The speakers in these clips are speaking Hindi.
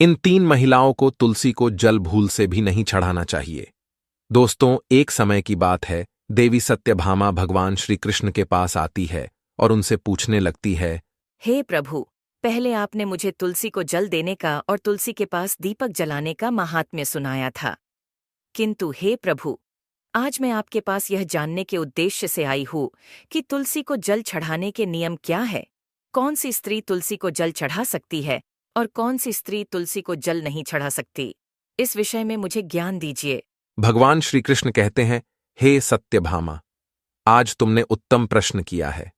इन 3 महिलाओं को तुलसी को जल भूल से भी नहीं चढ़ाना चाहिए। दोस्तों, एक समय की बात है, देवी सत्यभामा भगवान श्री कृष्ण के पास आती है और उनसे पूछने लगती है, हे प्रभु, पहले आपने मुझे तुलसी को जल देने का और तुलसी के पास दीपक जलाने का महात्म्य सुनाया था, किंतु हे प्रभु, आज मैं आपके पास यह जानने के उद्देश्य से आई हूँ कि तुलसी को जल चढ़ाने के नियम क्या है, कौन सी स्त्री तुलसी को जल चढ़ा सकती है और कौन सी स्त्री तुलसी को जल नहीं चढ़ा सकती। इस विषय में मुझे ज्ञान दीजिए। भगवान श्री कृष्ण कहते हैं, हे सत्यभामा, आज तुमने उत्तम प्रश्न किया है।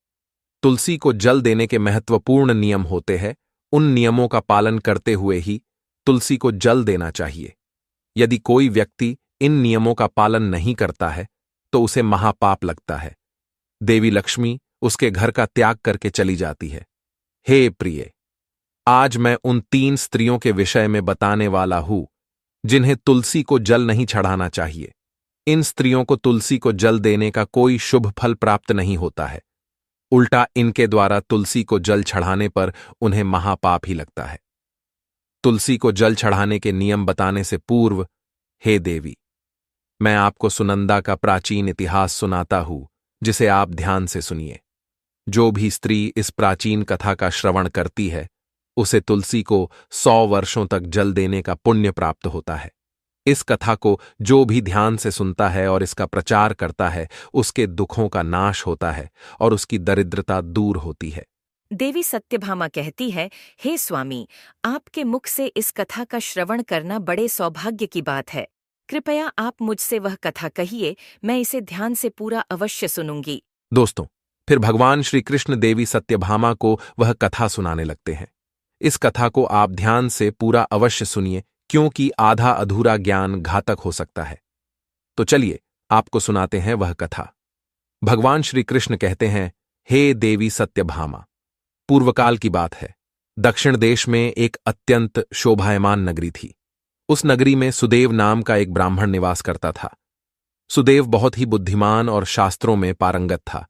तुलसी को जल देने के महत्वपूर्ण नियम होते हैं, उन नियमों का पालन करते हुए ही तुलसी को जल देना चाहिए। यदि कोई व्यक्ति इन नियमों का पालन नहीं करता है तो उसे महापाप लगता है। देवी लक्ष्मी उसके घर का त्याग करके चली जाती है। हे प्रिय, आज मैं उन 3 स्त्रियों के विषय में बताने वाला हूं जिन्हें तुलसी को जल नहीं चढ़ाना चाहिए। इन स्त्रियों को तुलसी को जल देने का कोई शुभ फल प्राप्त नहीं होता है, उल्टा इनके द्वारा तुलसी को जल चढ़ाने पर उन्हें महापाप ही लगता है। तुलसी को जल चढ़ाने के नियम बताने से पूर्व, हे देवी, मैं आपको सुनंदा का प्राचीन इतिहास सुनाता हूं, जिसे आप ध्यान से सुनिए। जो भी स्त्री इस प्राचीन कथा का श्रवण करती है, उसे तुलसी को 100 वर्षों तक जल देने का पुण्य प्राप्त होता है। इस कथा को जो भी ध्यान से सुनता है और इसका प्रचार करता है, उसके दुखों का नाश होता है और उसकी दरिद्रता दूर होती है। देवी सत्यभामा कहती है, हे स्वामी, आपके मुख से इस कथा का श्रवण करना बड़े सौभाग्य की बात है। कृपया आप मुझसे वह कथा कहिए, मैं इसे ध्यान से पूरा अवश्य सुनूंगी। दोस्तों, फिर भगवान श्री कृष्ण देवी सत्यभामा को वह कथा सुनाने लगते हैं। इस कथा को आप ध्यान से पूरा अवश्य सुनिए, क्योंकि आधा अधूरा ज्ञान घातक हो सकता है। तो चलिए आपको सुनाते हैं वह कथा। भगवान श्री कृष्ण कहते हैं, हे देवी सत्यभामा, पूर्वकाल की बात है। दक्षिण देश में एक अत्यंत शोभायमान नगरी थी। उस नगरी में सुदेव नाम का एक ब्राह्मण निवास करता था। सुदेव बहुत ही बुद्धिमान और शास्त्रों में पारंगत था।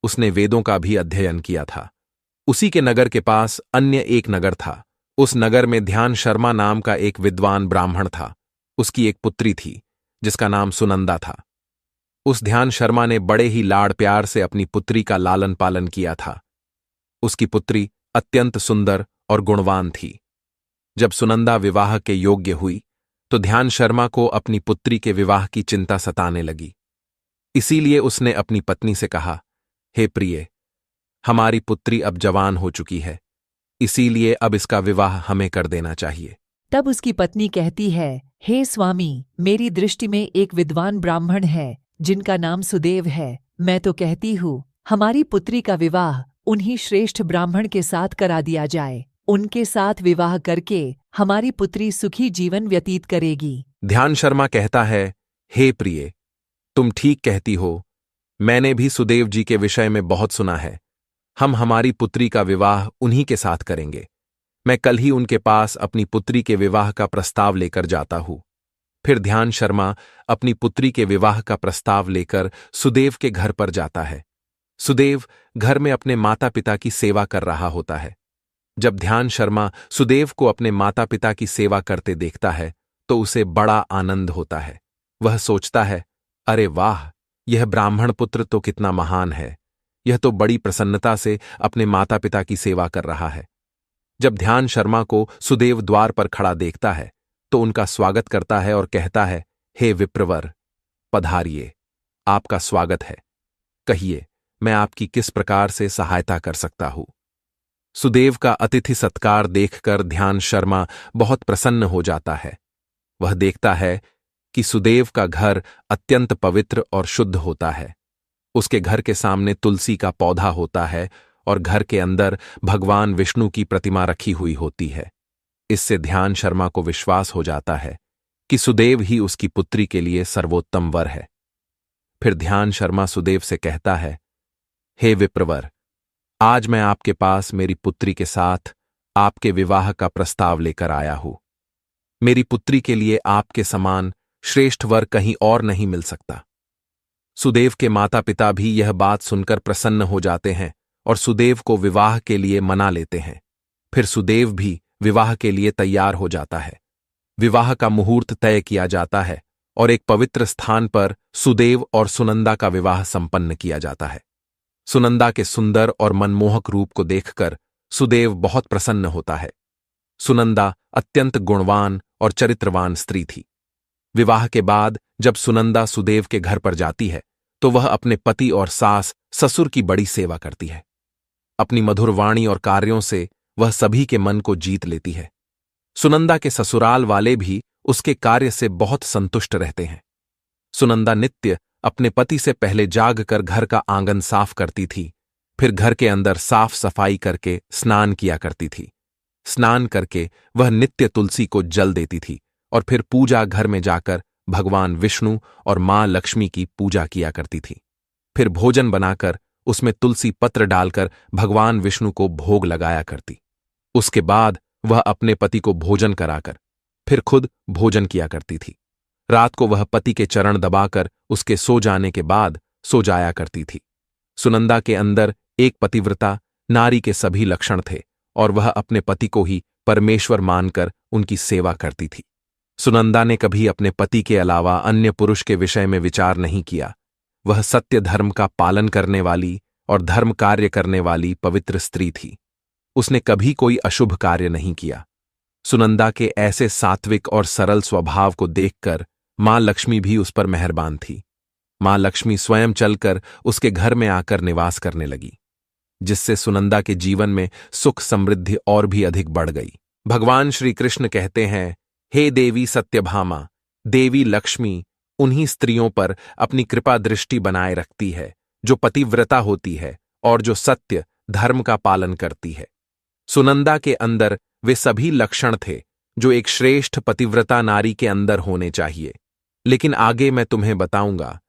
उसने वेदों का भी अध्ययन किया था। उसी के नगर के पास अन्य एक नगर था। उस नगर में ध्यान शर्मा नाम का एक विद्वान ब्राह्मण था। उसकी एक पुत्री थी जिसका नाम सुनंदा था। उस ध्यान शर्मा ने बड़े ही लाड़ प्यार से अपनी पुत्री का लालन पालन किया था। उसकी पुत्री अत्यंत सुंदर और गुणवान थी। जब सुनंदा विवाह के योग्य हुई तो ध्यान शर्मा को अपनी पुत्री के विवाह की चिंता सताने लगी। इसीलिए उसने अपनी पत्नी से कहा, हे प्रिय, हमारी पुत्री अब जवान हो चुकी है, इसीलिए अब इसका विवाह हमें कर देना चाहिए। तब उसकी पत्नी कहती है, हे स्वामी, मेरी दृष्टि में एक विद्वान ब्राह्मण है जिनका नाम सुदेव है। मैं तो कहती हूँ हमारी पुत्री का विवाह उन्हीं श्रेष्ठ ब्राह्मण के साथ करा दिया जाए। उनके साथ विवाह करके हमारी पुत्री सुखी जीवन व्यतीत करेगी। ध्यान शर्मा कहता है, हे प्रिय, तुम ठीक कहती हो। मैंने भी सुदेव जी के विषय में बहुत सुना है। हम हमारी पुत्री का विवाह उन्हीं के साथ करेंगे। मैं कल ही उनके पास अपनी पुत्री के विवाह का प्रस्ताव लेकर जाता हूं। फिर ध्यान शर्मा अपनी पुत्री के विवाह का प्रस्ताव लेकर सुदेव के घर पर जाता है। सुदेव घर में अपने माता पिता की सेवा कर रहा होता है। जब ध्यान शर्मा सुदेव को अपने माता पिता की सेवा करते देखता है तो उसे बड़ा आनंद होता है। वह सोचता है, अरे वाह, यह ब्राह्मण पुत्र तो कितना महान है। यह तो बड़ी प्रसन्नता से अपने माता पिता की सेवा कर रहा है। जब ध्यान शर्मा को सुदेव द्वार पर खड़ा देखता है तो उनका स्वागत करता है और कहता है, हे विप्रवर, पधारिए, आपका स्वागत है। कहिए, मैं आपकी किस प्रकार से सहायता कर सकता हूं। सुदेव का अतिथि सत्कार देखकर ध्यान शर्मा बहुत प्रसन्न हो जाता है। वह देखता है कि सुदेव का घर अत्यंत पवित्र और शुद्ध होता है। उसके घर के सामने तुलसी का पौधा होता है और घर के अंदर भगवान विष्णु की प्रतिमा रखी हुई होती है। इससे ध्यान शर्मा को विश्वास हो जाता है कि सुदेव ही उसकी पुत्री के लिए सर्वोत्तम वर है। फिर ध्यान शर्मा सुदेव से कहता है, हे विप्रवर, आज मैं आपके पास मेरी पुत्री के साथ आपके विवाह का प्रस्ताव लेकर आया हूं। मेरी पुत्री के लिए आपके समान श्रेष्ठ वर कहीं और नहीं मिल सकता। सुदेव के माता पिता भी यह बात सुनकर प्रसन्न हो जाते हैं और सुदेव को विवाह के लिए मना लेते हैं। फिर सुदेव भी विवाह के लिए तैयार हो जाता है। विवाह का मुहूर्त तय किया जाता है और एक पवित्र स्थान पर सुदेव और सुनंदा का विवाह संपन्न किया जाता है। सुनंदा के सुंदर और मनमोहक रूप को देखकर सुदेव बहुत प्रसन्न होता है। सुनंदा अत्यंत गुणवान और चरित्रवान स्त्री थी। विवाह के बाद जब सुनंदा सुदेव के घर पर जाती है तो वह अपने पति और सास ससुर की बड़ी सेवा करती है। अपनी मधुर वाणी और कार्यों से वह सभी के मन को जीत लेती है। सुनंदा के ससुराल वाले भी उसके कार्य से बहुत संतुष्ट रहते हैं। सुनंदा नित्य अपने पति से पहले जागकर घर का आंगन साफ करती थी, फिर घर के अंदर साफ सफाई करके स्नान किया करती थी। स्नान करके वह नित्य तुलसी को जल देती थी और फिर पूजा घर में जाकर भगवान विष्णु और मां लक्ष्मी की पूजा किया करती थी। फिर भोजन बनाकर उसमें तुलसी पत्र डालकर भगवान विष्णु को भोग लगाया करती। उसके बाद वह अपने पति को भोजन कराकर फिर खुद भोजन किया करती थी। रात को वह पति के चरण दबाकर उसके सो जाने के बाद सो जाया करती थी। सुनंदा के अंदर एक पतिव्रता नारी के सभी लक्षण थे और वह अपने पति को ही परमेश्वर मानकर उनकी सेवा करती थी। सुनंदा ने कभी अपने पति के अलावा अन्य पुरुष के विषय में विचार नहीं किया। वह सत्य धर्म का पालन करने वाली और धर्म कार्य करने वाली पवित्र स्त्री थी। उसने कभी कोई अशुभ कार्य नहीं किया। सुनंदा के ऐसे सात्विक और सरल स्वभाव को देखकर मां लक्ष्मी भी उस पर मेहरबान थी। मां लक्ष्मी स्वयं चलकर उसके घर में आकर निवास करने लगी, जिससे सुनंदा के जीवन में सुख समृद्धि और भी अधिक बढ़ गई। भगवान श्री कृष्ण कहते हैं, हे देवी सत्यभामा, देवी लक्ष्मी उन्हीं स्त्रियों पर अपनी कृपा दृष्टि बनाए रखती है जो पतिव्रता होती है और जो सत्य धर्म का पालन करती है। सुनंदा के अंदर वे सभी लक्षण थे जो एक श्रेष्ठ पतिव्रता नारी के अंदर होने चाहिए। लेकिन आगे मैं तुम्हें बताऊंगा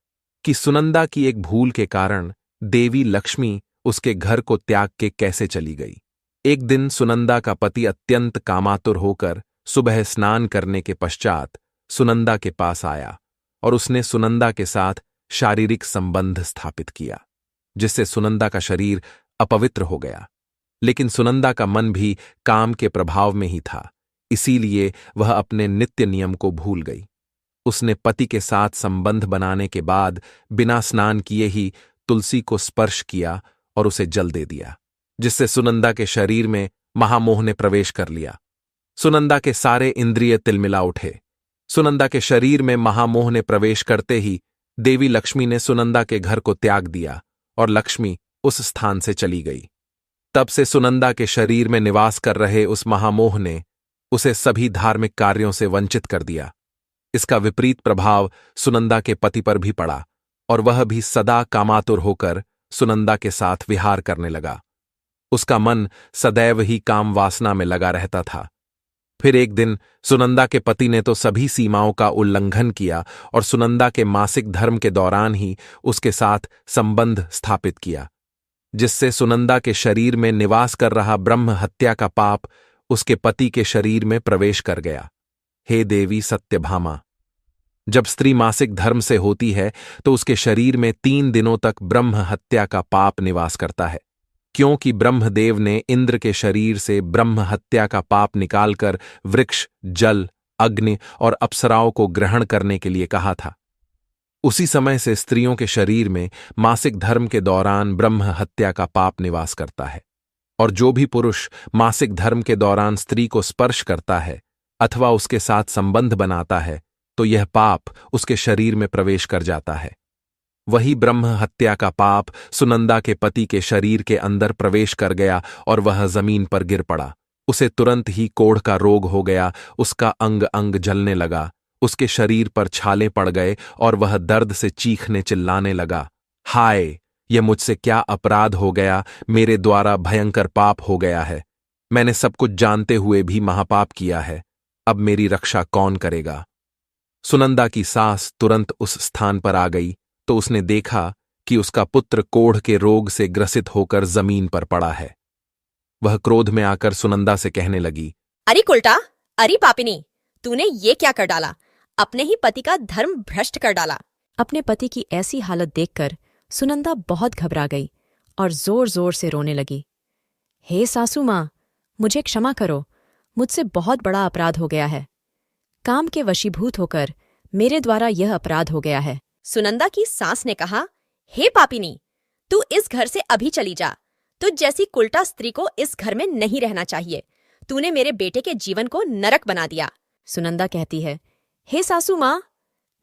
कि सुनंदा की एक भूल के कारण देवी लक्ष्मी उसके घर को त्याग के कैसे चली गई। एक दिन सुनंदा का पति अत्यंत कामातुर होकर सुबह स्नान करने के पश्चात सुनंदा के पास आया और उसने सुनंदा के साथ शारीरिक संबंध स्थापित किया, जिससे सुनंदा का शरीर अपवित्र हो गया। लेकिन सुनंदा का मन भी काम के प्रभाव में ही था, इसीलिए वह अपने नित्य नियम को भूल गई। उसने पति के साथ संबंध बनाने के बाद बिना स्नान किए ही तुलसी को स्पर्श किया और उसे जल दे दिया, जिससे सुनंदा के शरीर में महामोह ने प्रवेश कर लिया। सुनंदा के सारे इंद्रिय तिलमिला उठे। सुनंदा के शरीर में महामोह ने प्रवेश करते ही देवी लक्ष्मी ने सुनंदा के घर को त्याग दिया और लक्ष्मी उस स्थान से चली गई। तब से सुनंदा के शरीर में निवास कर रहे उस महामोह ने उसे सभी धार्मिक कार्यों से वंचित कर दिया। इसका विपरीत प्रभाव सुनंदा के पति पर भी पड़ा और वह भी सदा कामातुर होकर सुनंदा के साथ विहार करने लगा। उसका मन सदैव ही काम वासना में लगा रहता था। फिर एक दिन सुनंदा के पति ने तो सभी सीमाओं का उल्लंघन किया और सुनंदा के मासिक धर्म के दौरान ही उसके साथ संबंध स्थापित किया, जिससे सुनंदा के शरीर में निवास कर रहा ब्रह्म हत्या का पाप उसके पति के शरीर में प्रवेश कर गया। हे देवी सत्यभामा, जब स्त्री मासिक धर्म से होती है तो उसके शरीर में 3 दिनों तक ब्रह्म हत्या का पाप निवास करता है, क्योंकि ब्रह्मदेव ने इंद्र के शरीर से ब्रह्म हत्या का पाप निकालकर वृक्ष, जल, अग्नि और अप्सराओं को ग्रहण करने के लिए कहा था। उसी समय से स्त्रियों के शरीर में मासिक धर्म के दौरान ब्रह्म हत्या का पाप निवास करता है, और जो भी पुरुष मासिक धर्म के दौरान स्त्री को स्पर्श करता है अथवा उसके साथ संबंध बनाता है तो यह पाप उसके शरीर में प्रवेश कर जाता है। वही ब्रह्म हत्या का पाप सुनंदा के पति के शरीर के अंदर प्रवेश कर गया और वह जमीन पर गिर पड़ा। उसे तुरंत ही कोढ़ का रोग हो गया, उसका अंग अंग जलने लगा, उसके शरीर पर छाले पड़ गए और वह दर्द से चीखने चिल्लाने लगा, हाय, यह मुझसे क्या अपराध हो गया, मेरे द्वारा भयंकर पाप हो गया है। मैंने सब कुछ जानते हुए भी महापाप किया है, अब मेरी रक्षा कौन करेगा। सुनंदा की सास तुरंत उस स्थान पर आ गई तो उसने देखा कि उसका पुत्र कोढ़ के रोग से ग्रसित होकर जमीन पर पड़ा है। वह क्रोध में आकर सुनंदा से कहने लगी, अरे कुलटा, अरे पापिनी, तूने ये क्या कर डाला, अपने ही पति का धर्म भ्रष्ट कर डाला। अपने पति की ऐसी हालत देखकर सुनंदा बहुत घबरा गई और जोर जोर से रोने लगी। हे सासू माँ, मुझे क्षमा करो, मुझसे बहुत बड़ा अपराध हो गया है। काम के वशीभूत होकर मेरे द्वारा यह अपराध हो गया है। सुनंदा की सास ने कहा, हे पापिनी, तू इस घर से अभी चली जा। तुझ जैसी कुलटा स्त्री को इस घर में नहीं रहना चाहिए। तूने मेरे बेटे के जीवन को नरक बना दिया। सुनंदा कहती है, हे सासू माँ,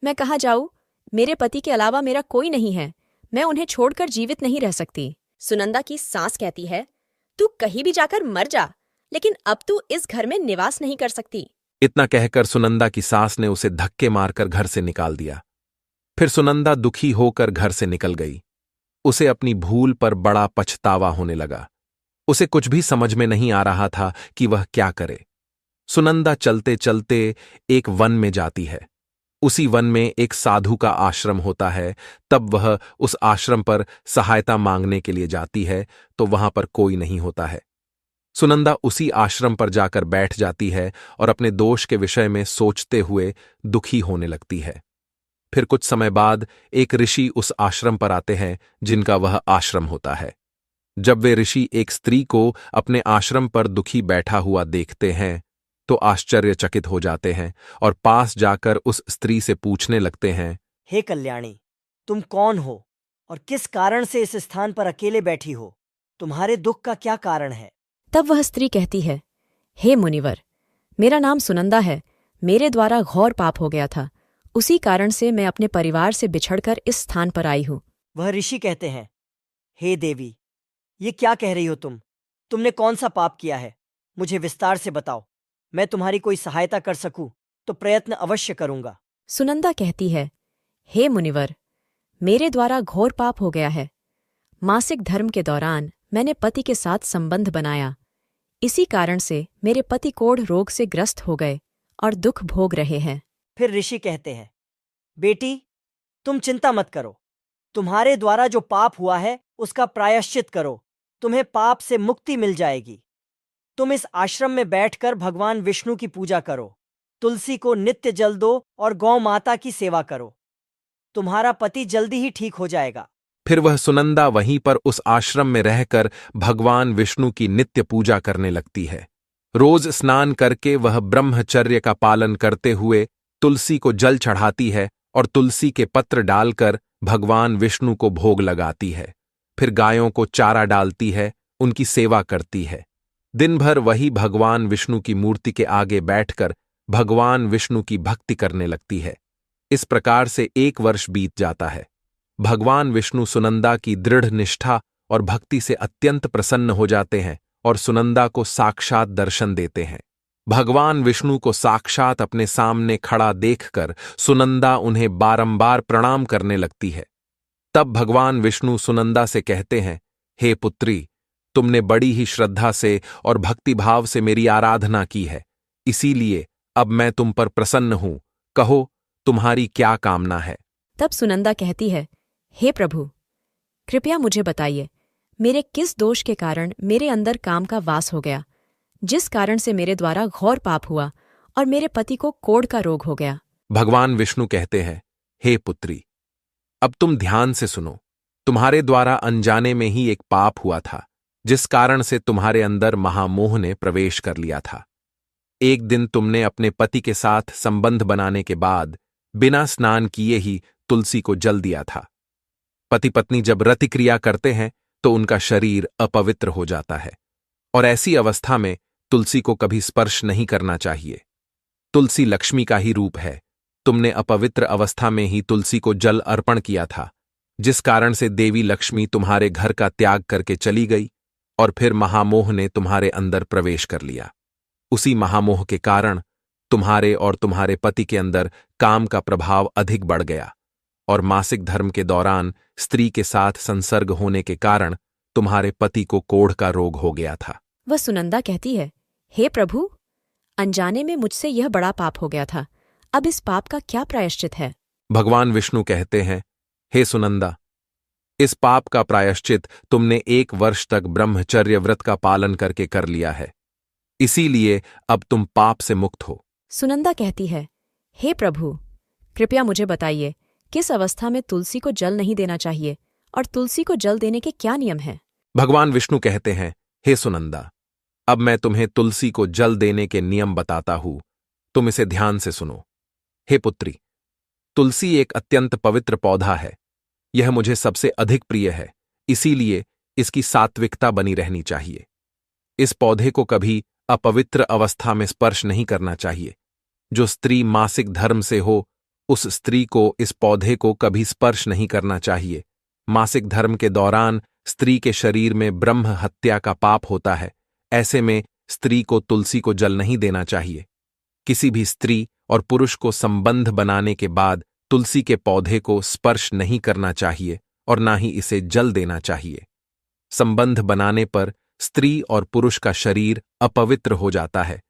मैं कहाँ जाऊँ? मेरे पति के अलावा मेरा कोई नहीं है। मैं उन्हें छोड़कर जीवित नहीं रह सकती। सुनंदा की सास कहती है, तू कहीं भी जाकर मर जा, लेकिन अब तू इस घर में निवास नहीं कर सकती। इतना कहकर सुनंदा की सास ने उसे धक्के मारकर घर से निकाल दिया। फिर सुनंदा दुखी होकर घर से निकल गई। उसे अपनी भूल पर बड़ा पछतावा होने लगा। उसे कुछ भी समझ में नहीं आ रहा था कि वह क्या करे। सुनंदा चलते चलते एक वन में जाती है। उसी वन में एक साधु का आश्रम होता है। तब वह उस आश्रम पर सहायता मांगने के लिए जाती है तो वहां पर कोई नहीं होता है। सुनंदा उसी आश्रम पर जाकर बैठ जाती है और अपने दोष के विषय में सोचते हुए दुखी होने लगती है। फिर कुछ समय बाद एक ऋषि उस आश्रम पर आते हैं जिनका वह आश्रम होता है। जब वे ऋषि एक स्त्री को अपने आश्रम पर दुखी बैठा हुआ देखते हैं तो आश्चर्यचकित हो जाते हैं और पास जाकर उस स्त्री से पूछने लगते हैं, हे कल्याणी, तुम कौन हो और किस कारण से इस स्थान पर अकेले बैठी हो? तुम्हारे दुख का क्या कारण है? तब वह स्त्री कहती है, हे मुनिवर, मेरा नाम सुनंदा है। मेरे द्वारा घोर पाप हो गया था। उसी कारण से मैं अपने परिवार से बिछड़कर इस स्थान पर आई हूँ। वह ऋषि कहते हैं, हे देवी, ये क्या कह रही हो तुम? तुमने कौन सा पाप किया है? मुझे विस्तार से बताओ। मैं तुम्हारी कोई सहायता कर सकूं तो प्रयत्न अवश्य करूंगा। सुनंदा कहती है, हे मुनिवर, मेरे द्वारा घोर पाप हो गया है। मासिक धर्म के दौरान मैंने पति के साथ संबंध बनाया। इसी कारण से मेरे पति कोढ़ रोग से ग्रस्त हो गए और दुख भोग रहे हैं। फिर ऋषि कहते हैं, बेटी, तुम चिंता मत करो। तुम्हारे द्वारा जो पाप हुआ है उसका प्रायश्चित करो। तुम्हें पाप से मुक्ति मिल जाएगी। तुम इस आश्रम में बैठकर भगवान विष्णु की पूजा करो। तुलसी को नित्य जल दो और गौ माता की सेवा करो। तुम्हारा पति जल्दी ही ठीक हो जाएगा। फिर वह सुनंदा वहीं पर उस आश्रम में रहकर भगवान विष्णु की नित्य पूजा करने लगती है। रोज स्नान करके वह ब्रह्मचर्य का पालन करते हुए तुलसी को जल चढ़ाती है और तुलसी के पत्र डालकर भगवान विष्णु को भोग लगाती है। फिर गायों को चारा डालती है, उनकी सेवा करती है। दिन भर वही भगवान विष्णु की मूर्ति के आगे बैठकर भगवान विष्णु की भक्ति करने लगती है। इस प्रकार से 1 वर्ष बीत जाता है। भगवान विष्णु सुनंदा की दृढ़ निष्ठा और भक्ति से अत्यंत प्रसन्न हो जाते हैं और सुनंदा को साक्षात दर्शन देते हैं। भगवान विष्णु को साक्षात अपने सामने खड़ा देखकर सुनंदा उन्हें बारंबार प्रणाम करने लगती है। तब भगवान विष्णु सुनंदा से कहते हैं, हे पुत्री, तुमने बड़ी ही श्रद्धा से और भक्तिभाव से मेरी आराधना की है, इसीलिए अब मैं तुम पर प्रसन्न हूं। कहो, तुम्हारी क्या कामना है? तब सुनंदा कहती है, हे प्रभु, कृपया मुझे बताइए, मेरे किस दोष के कारण मेरे अंदर काम का वास हो गया, जिस कारण से मेरे द्वारा घोर पाप हुआ और मेरे पति को कोढ़ का रोग हो गया? भगवान विष्णु कहते हैं, हे पुत्री, अब तुम ध्यान से सुनो। तुम्हारे द्वारा अनजाने में ही एक पाप हुआ था, जिस कारण से तुम्हारे अंदर महामोह ने प्रवेश कर लिया था। एक दिन तुमने अपने पति के साथ संबंध बनाने के बाद बिना स्नान किए ही तुलसी को जल दिया था। पति पत्नी जब रतिक्रिया करते हैं तो उनका शरीर अपवित्र हो जाता है और ऐसी अवस्था में तुलसी को कभी स्पर्श नहीं करना चाहिए। तुलसी लक्ष्मी का ही रूप है। तुमने अपवित्र अवस्था में ही तुलसी को जल अर्पण किया था, जिस कारण से देवी लक्ष्मी तुम्हारे घर का त्याग करके चली गई और फिर महामोह ने तुम्हारे अंदर प्रवेश कर लिया। उसी महामोह के कारण तुम्हारे और तुम्हारे पति के अंदर काम का प्रभाव अधिक बढ़ गया और मासिक धर्म के दौरान स्त्री के साथ संसर्ग होने के कारण तुम्हारे पति को कोढ़ का रोग हो गया था। वह सुनंदा कहती है, हे प्रभु, अनजाने में मुझसे यह बड़ा पाप हो गया था। अब इस पाप का क्या प्रायश्चित है? भगवान विष्णु कहते हैं, हे सुनंदा, इस पाप का प्रायश्चित तुमने 1 वर्ष तक ब्रह्मचर्य व्रत का पालन करके कर लिया है, इसीलिए अब तुम पाप से मुक्त हो। सुनंदा कहती है, हे प्रभु, कृपया मुझे बताइए, किस अवस्था में तुलसी को जल नहीं देना चाहिए और तुलसी को जल देने के क्या नियम हैं? भगवान विष्णु कहते हैं, हे सुनंदा, अब मैं तुम्हें तुलसी को जल देने के नियम बताता हूं, तुम इसे ध्यान से सुनो। हे पुत्री, तुलसी एक अत्यंत पवित्र पौधा है। यह मुझे सबसे अधिक प्रिय है, इसीलिए इसकी सात्विकता बनी रहनी चाहिए। इस पौधे को कभी अपवित्र अवस्था में स्पर्श नहीं करना चाहिए। जो स्त्री मासिक धर्म से हो, उस स्त्री को इस पौधे को कभी स्पर्श नहीं करना चाहिए। मासिक धर्म के दौरान स्त्री के शरीर में ब्रह्म हत्या का पाप होता है। ऐसे में स्त्री को तुलसी को जल नहीं देना चाहिए। किसी भी स्त्री और पुरुष को संबंध बनाने के बाद तुलसी के पौधे को स्पर्श नहीं करना चाहिए और ना ही इसे जल देना चाहिए। संबंध बनाने पर स्त्री और पुरुष का शरीर अपवित्र हो जाता है।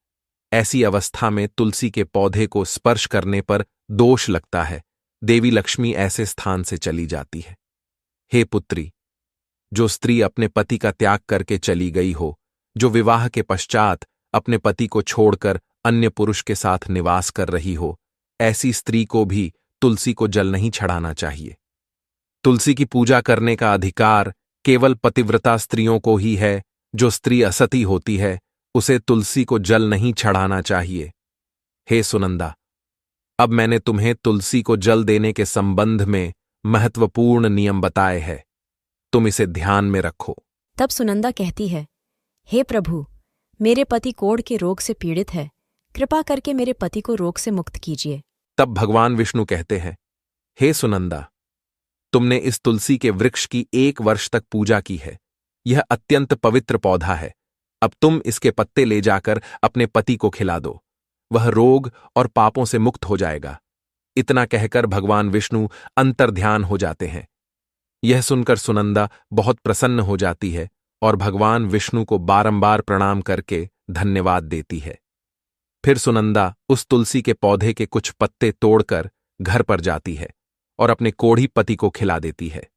ऐसी अवस्था में तुलसी के पौधे को स्पर्श करने पर दोष लगता है। देवी लक्ष्मी ऐसे स्थान से चली जाती है। हे पुत्री, जो स्त्री अपने पति का त्याग करके चली गई हो, जो विवाह के पश्चात अपने पति को छोड़कर अन्य पुरुष के साथ निवास कर रही हो, ऐसी स्त्री को भी तुलसी को जल नहीं चढ़ाना चाहिए। तुलसी की पूजा करने का अधिकार केवल पतिव्रता स्त्रियों को ही है। जो स्त्री असती होती है, उसे तुलसी को जल नहीं चढ़ाना चाहिए। हे सुनंदा, अब मैंने तुम्हें तुलसी को जल देने के संबंध में महत्वपूर्ण नियम बताए हैं, तुम इसे ध्यान में रखो। तब सुनंदा कहती है, हे प्रभु, मेरे पति कोढ़ के रोग से पीड़ित है, कृपा करके मेरे पति को रोग से मुक्त कीजिए। तब भगवान विष्णु कहते हैं, हे सुनंदा, तुमने इस तुलसी के वृक्ष की 1 वर्ष तक पूजा की है। यह अत्यंत पवित्र पौधा है। अब तुम इसके पत्ते ले जाकर अपने पति को खिला दो, वह रोग और पापों से मुक्त हो जाएगा। इतना कहकर भगवान विष्णु अंतर्ध्यान हो जाते हैं। यह सुनकर सुनंदा बहुत प्रसन्न हो जाती है और भगवान विष्णु को बारंबार प्रणाम करके धन्यवाद देती है। फिर सुनंदा उस तुलसी के पौधे के कुछ पत्ते तोड़कर घर पर जाती है और अपने कोढ़ी पति को खिला देती है।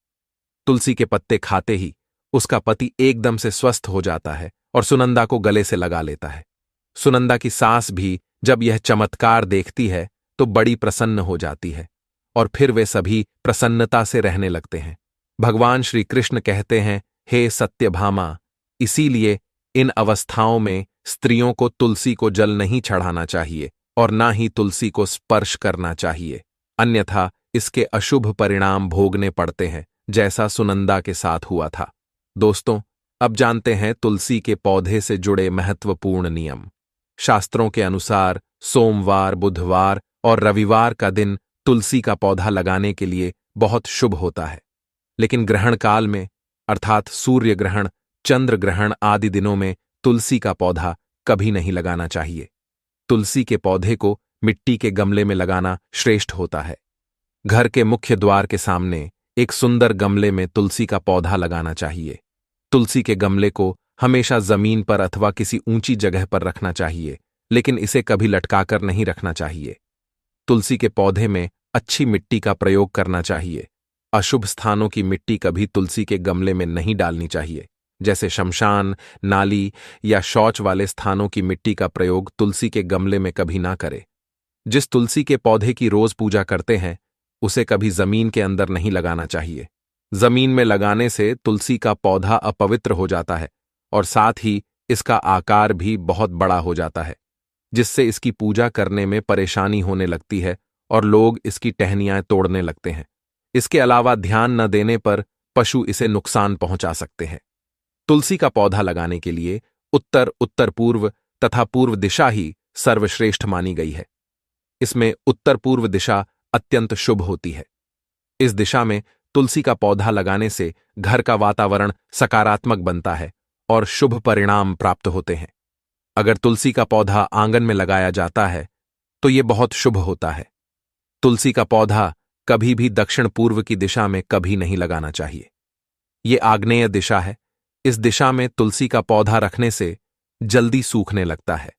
तुलसी के पत्ते खाते ही उसका पति एकदम से स्वस्थ हो जाता है और सुनंदा को गले से लगा लेता है। सुनंदा की सास भी जब यह चमत्कार देखती है तो बड़ी प्रसन्न हो जाती है और फिर वे सभी प्रसन्नता से रहने लगते हैं। भगवान श्री कृष्ण कहते हैं, हे सत्यभामा, इसीलिए इन अवस्थाओं में स्त्रियों को तुलसी को जल नहीं चढ़ाना चाहिए और ना ही तुलसी को स्पर्श करना चाहिए, अन्यथा इसके अशुभ परिणाम भोगने पड़ते हैं, जैसा सुनंदा के साथ हुआ था। दोस्तों, अब जानते हैं तुलसी के पौधे से जुड़े महत्वपूर्ण नियम। शास्त्रों के अनुसार सोमवार, बुधवार और रविवार का दिन तुलसी का पौधा लगाने के लिए बहुत शुभ होता है, लेकिन ग्रहण काल में अर्थात सूर्य ग्रहण, चंद्र ग्रहण आदि दिनों में तुलसी का पौधा कभी नहीं लगाना चाहिए। तुलसी के पौधे को मिट्टी के गमले में लगाना श्रेष्ठ होता है। घर के मुख्य द्वार के सामने एक सुंदर गमले में तुलसी का पौधा लगाना चाहिए। तुलसी के गमले को हमेशा जमीन पर अथवा किसी ऊंची जगह पर रखना चाहिए, लेकिन इसे कभी लटकाकर नहीं रखना चाहिए। तुलसी के पौधे में अच्छी मिट्टी का प्रयोग करना चाहिए। अशुभ स्थानों की मिट्टी कभी तुलसी के गमले में नहीं डालनी चाहिए, जैसे शमशान, नाली या शौच वाले स्थानों की मिट्टी का प्रयोग तुलसी के गमले में कभी ना करे। जिस तुलसी के पौधे की रोज पूजा करते हैं, उसे कभी जमीन के अंदर नहीं लगाना चाहिए। जमीन में लगाने से तुलसी का पौधा अपवित्र हो जाता है और साथ ही इसका आकार भी बहुत बड़ा हो जाता है, जिससे इसकी पूजा करने में परेशानी होने लगती है और लोग इसकी टहनियां तोड़ने लगते हैं। इसके अलावा ध्यान न देने पर पशु इसे नुकसान पहुंचा सकते हैं। तुलसी का पौधा लगाने के लिए उत्तर, उत्तर पूर्व तथा पूर्व दिशा ही सर्वश्रेष्ठ मानी गई है। इसमें उत्तर पूर्व दिशा अत्यंत शुभ होती है। इस दिशा में तुलसी का पौधा लगाने से घर का वातावरण सकारात्मक बनता है और शुभ परिणाम प्राप्त होते हैं। अगर तुलसी का पौधा आंगन में लगाया जाता है तो यह बहुत शुभ होता है। तुलसी का पौधा कभी भी दक्षिण पूर्व की दिशा में कभी नहीं लगाना चाहिए। ये आग्नेय दिशा है। इस दिशा में तुलसी का पौधा रखने से जल्दी सूखने लगता है।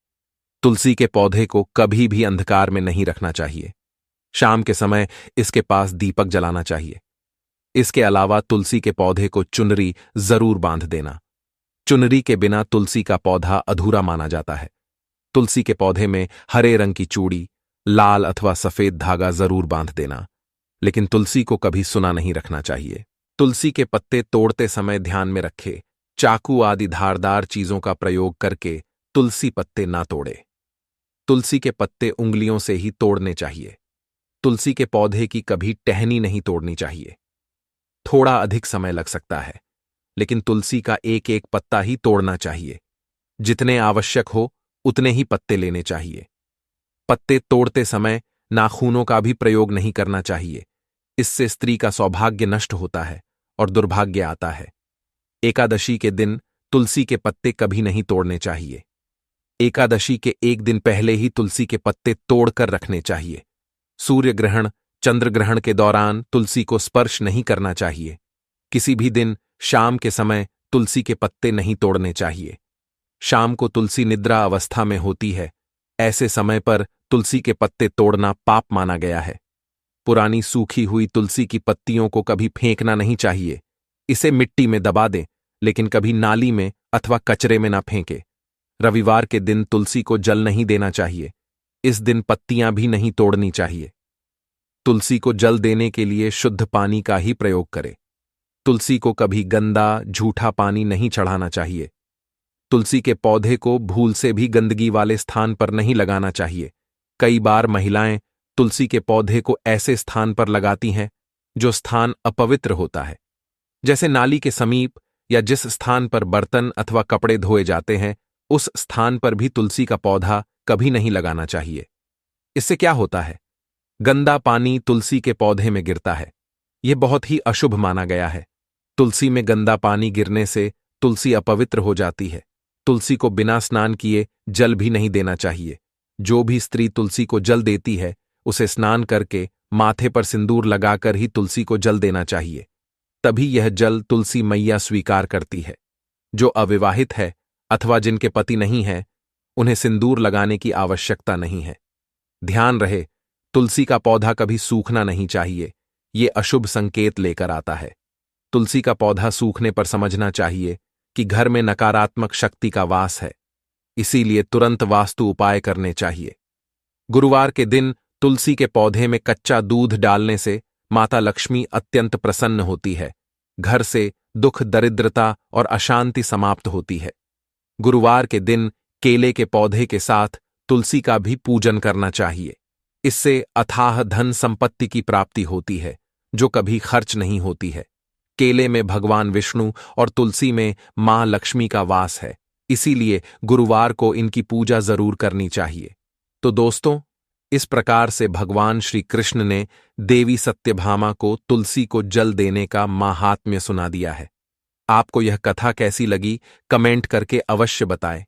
तुलसी के पौधे को कभी भी अंधकार में नहीं रखना चाहिए। शाम के समय इसके पास दीपक जलाना चाहिए। इसके अलावा तुलसी के पौधे को चुनरी जरूर बांध देना। चुनरी के बिना तुलसी का पौधा अधूरा माना जाता है। तुलसी के पौधे में हरे रंग की चूड़ी, लाल अथवा सफेद धागा जरूर बांध देना, लेकिन तुलसी को कभी सुना नहीं रखना चाहिए। तुलसी के पत्ते तोड़ते समय ध्यान में रखें चाकू आदि धारदार चीजों का प्रयोग करके तुलसी पत्ते ना तोड़े। तुलसी के पत्ते उंगलियों से ही तोड़ने चाहिए। तुलसी के पौधे की कभी टहनी नहीं तोड़नी चाहिए। थोड़ा अधिक समय लग सकता है, लेकिन तुलसी का एक एक पत्ता ही तोड़ना चाहिए। जितने आवश्यक हो उतने ही पत्ते लेने चाहिए। पत्ते तोड़ते समय नाखूनों का भी प्रयोग नहीं करना चाहिए। इससे स्त्री का सौभाग्य नष्ट होता है और दुर्भाग्य आता है। एकादशी के दिन तुलसी के पत्ते कभी नहीं तोड़ने चाहिए। एकादशी के एक दिन पहले ही तुलसी के पत्ते तोड़कर रखने चाहिए। सूर्य ग्रहण, चंद्र ग्रहण के दौरान तुलसी को स्पर्श नहीं करना चाहिए। किसी भी दिन शाम के समय तुलसी के पत्ते नहीं तोड़ने चाहिए। शाम को तुलसी निद्रा अवस्था में होती है। ऐसे समय पर तुलसी के पत्ते तोड़ना पाप माना गया है। पुरानी सूखी हुई तुलसी की पत्तियों को कभी फेंकना नहीं चाहिए। इसे मिट्टी में दबा दें, लेकिन कभी नाली में अथवा कचरे में ना फेंके। रविवार के दिन तुलसी को जल नहीं देना चाहिए। इस दिन पत्तियां भी नहीं तोड़नी चाहिए। तुलसी को जल देने के लिए शुद्ध पानी का ही प्रयोग करें। तुलसी को कभी गंदा, झूठा पानी नहीं चढ़ाना चाहिए। तुलसी के पौधे को भूल से भी गंदगी वाले स्थान पर नहीं लगाना चाहिए। कई बार महिलाएं तुलसी के पौधे को ऐसे स्थान पर लगाती हैं जो स्थान अपवित्र होता है, जैसे नाली के समीप या जिस स्थान पर बर्तन अथवा कपड़े धोए जाते हैं, उस स्थान पर भी तुलसी का पौधा कभी नहीं लगाना चाहिए। इससे क्या होता है? गंदा पानी तुलसी के पौधे में गिरता है। यह बहुत ही अशुभ माना गया है। तुलसी में गंदा पानी गिरने से तुलसी अपवित्र हो जाती है। तुलसी को बिना स्नान किए जल भी नहीं देना चाहिए। जो भी स्त्री तुलसी को जल देती है, उसे स्नान करके माथे पर सिंदूर लगाकर ही तुलसी को जल देना चाहिए। तभी यह जल तुलसी मैया स्वीकार करती है। जो अविवाहित है अथवा जिनके पति नहीं है, उन्हें सिंदूर लगाने की आवश्यकता नहीं है। ध्यान रहे, तुलसी का पौधा कभी सूखना नहीं चाहिए। ये अशुभ संकेत लेकर आता है। तुलसी का पौधा सूखने पर समझना चाहिए कि घर में नकारात्मक शक्ति का वास है। इसीलिए तुरंत वास्तु उपाय करने चाहिए। गुरुवार के दिन तुलसी के पौधे में कच्चा दूध डालने से माता लक्ष्मी अत्यंत प्रसन्न होती है। घर से दुख, दरिद्रता और अशांति समाप्त होती है। गुरुवार के दिन केले के पौधे के साथ तुलसी का भी पूजन करना चाहिए। इससे अथाह धन संपत्ति की प्राप्ति होती है, जो कभी खर्च नहीं होती है। केले में भगवान विष्णु और तुलसी में मां लक्ष्मी का वास है। इसीलिए गुरुवार को इनकी पूजा जरूर करनी चाहिए। तो दोस्तों, इस प्रकार से भगवान श्री कृष्ण ने देवी सत्यभामा को तुलसी को जल देने का माहात्म्य सुना दिया है। आपको यह कथा कैसी लगी, कमेंट करके अवश्य बताएं।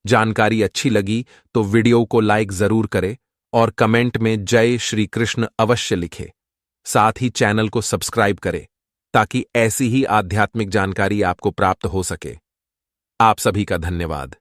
जानकारी अच्छी लगी तो वीडियो को लाइक जरूर करें और कमेंट में जय श्री कृष्ण अवश्य लिखें। साथ ही चैनल को सब्सक्राइब करें ताकि ऐसी ही आध्यात्मिक जानकारी आपको प्राप्त हो सके। आप सभी का धन्यवाद।